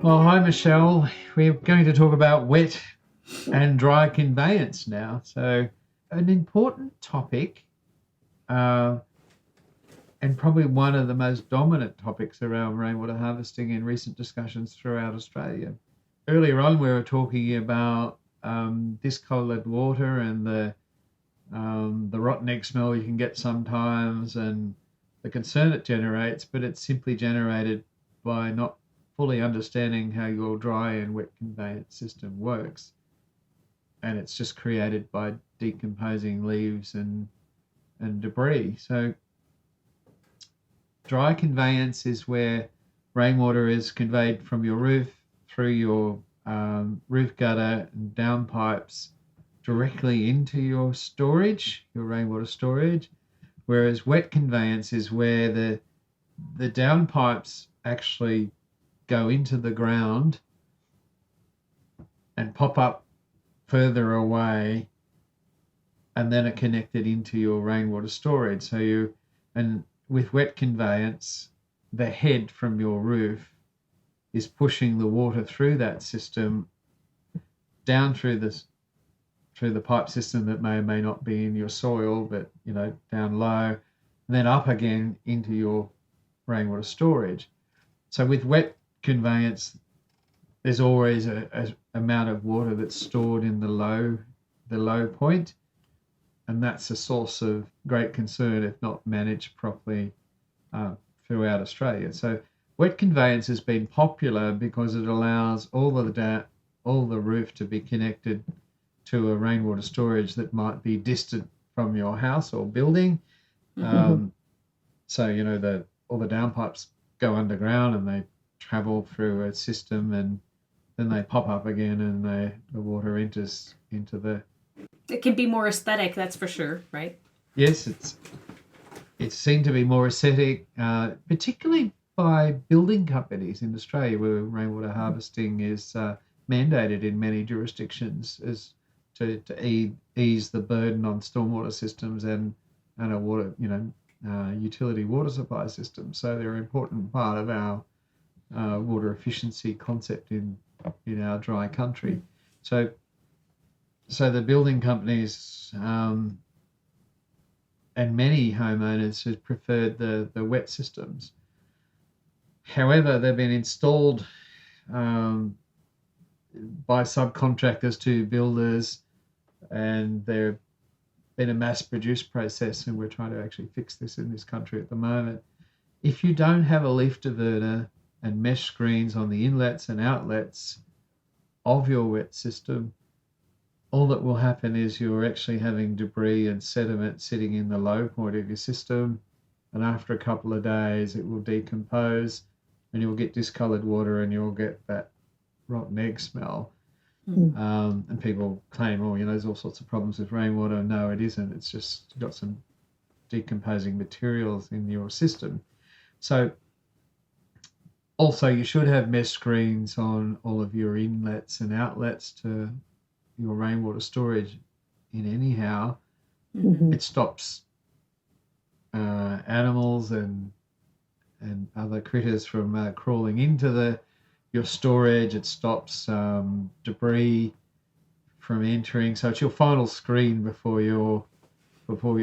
Well, hi, Michelle. We're going to talk about wet and dry conveyance now. So, an important topic, uh, and probably one of the most dominant topics around rainwater harvesting in recent discussions throughout Australia. Earlier on, we were talking about discoloured water and the rotten egg smell you can get sometimes, and the concern it generates, but it's simply generated by not fully understanding how your dry and wet conveyance system works. And it's just created by decomposing leaves and debris. So dry conveyance is where rainwater is conveyed from your roof through your roof gutter and downpipes directly into your storage, your rainwater storage. Whereas wet conveyance is where the downpipes actually go into the ground and pop up further away, and then are connected into your rainwater storage. And with wet conveyance, the head from your roof is pushing the water through that system down through the pipe system that may or may not be in your soil, but down low, and then up again into your rainwater storage. So with wet conveyance, there's always a amount of water that's stored in the low point, and that's a source of great concern if not managed properly throughout Australia. So wet conveyance has been popular because it allows all the roof to be connected to a rainwater storage that might be distant from your house or building. So all the downpipes go underground and they travel through a system, and then they pop up again, and the water enters into the. It can be more aesthetic, that's for sure, right? Yes, it's seen to be more aesthetic, particularly by building companies in Australia, where rainwater harvesting is mandated in many jurisdictions as to ease the burden on stormwater systems and a water utility water supply system. So they're an important part of our water efficiency concept in our dry country. So the building companies and many homeowners have preferred the wet systems. However, they've been installed by subcontractors to builders, and they're been a mass-produced process, and we're trying to actually fix this in this country at the moment. If you don't have a leaf diverter and mesh screens on the inlets and outlets of your wet system, all that will happen is you're actually having debris and sediment sitting in the low point of your system, and after a couple of days it will decompose and you'll get discoloured water and you'll get that rotten egg smell. And people claim, there's all sorts of problems with rainwater. No, it isn't. It's just got some decomposing materials in your system. So also you should have mesh screens on all of your inlets and outlets to your rainwater storage anyhow. It stops animals and other critters from crawling into your storage. It stops debris from entering. So it's your final screen before your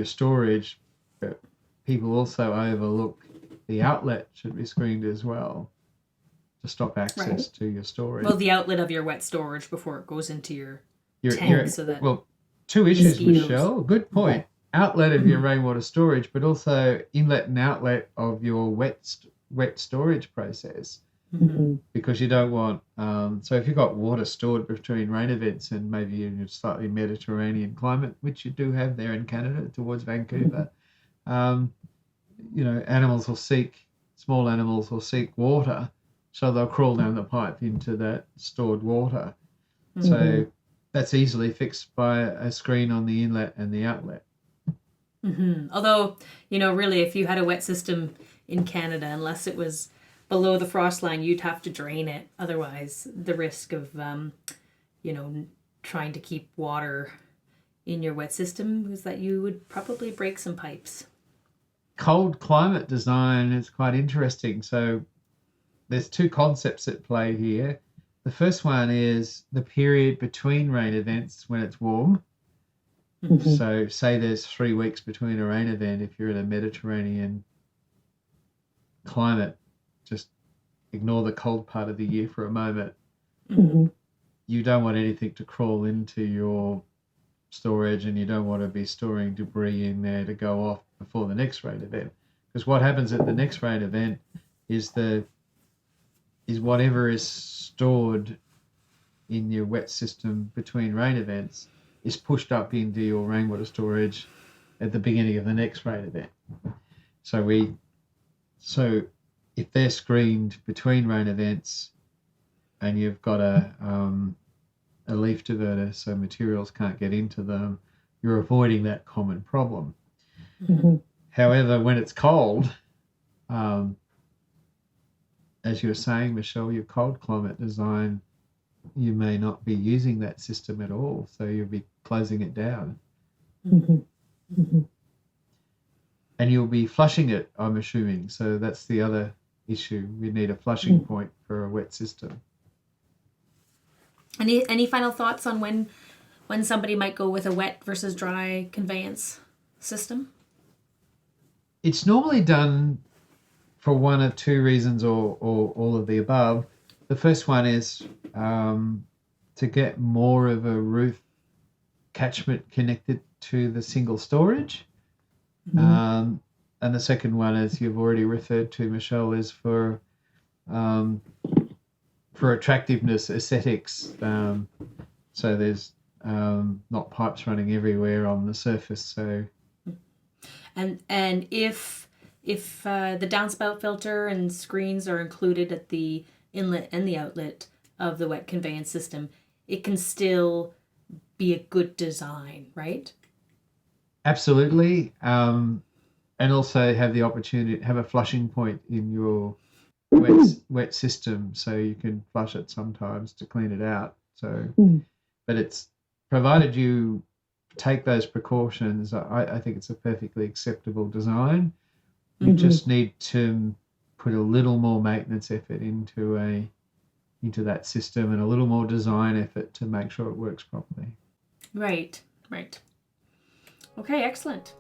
storage. But people also overlook the outlet should be screened as well to stop access to your storage. Well, the outlet of your wet storage before it goes into your tank. Two issues, Michelle. Good point. Outlet of your rainwater storage, but also inlet and outlet of your wet storage process. Because you don't want, so if you've got water stored between rain events and maybe in a slightly Mediterranean climate, which you do have there in Canada towards Vancouver, small animals will seek water, so they'll crawl down the pipe into that stored water. So that's easily fixed by a screen on the inlet and the outlet. Although, really, if you had a wet system in Canada, unless it was below the frost line, you'd have to drain it. Otherwise, the risk of, trying to keep water in your wet system was that you would probably break some pipes. Cold climate design is quite interesting. So there's two concepts at play here. The first one is the period between rain events when it's warm. So say there's 3 weeks between a rain event. If you're in a Mediterranean climate, just ignore the cold part of the year for a moment. You don't want anything to crawl into your storage, and you don't want to be storing debris in there to go off before the next rain event. Because what happens at the next rain event is whatever is stored in your wet system between rain events is pushed up into your rainwater storage at the beginning of the next rain event. So if they're screened between rain events and you've got a leaf diverter so materials can't get into them, you're avoiding that common problem. However, when it's cold, as you were saying, Michelle, your cold climate design, you may not be using that system at all, so you'll be closing it down. And you'll be flushing it, I'm assuming. So that's the other issue. We need a flushing point for a wet system. Any final thoughts on when somebody might go with a wet versus dry conveyance system? It's normally done for one of two reasons, or all of the above. The first one is to get more of a roof catchment connected to the single storage. And the second one, as you've already referred to, Michelle, is for attractiveness, aesthetics. So there's not pipes running everywhere on the surface. So, and if the downspout filter and screens are included at the inlet and the outlet of the wet conveyance system, it can still be a good design, right? Absolutely. And also have the opportunity to have a flushing point in your wet system, so you can flush it sometimes to clean it out. So, but it's provided you take those precautions, I think it's a perfectly acceptable design. You just need to put a little more maintenance effort into that system, and a little more design effort to make sure it works properly. Right. Okay, excellent.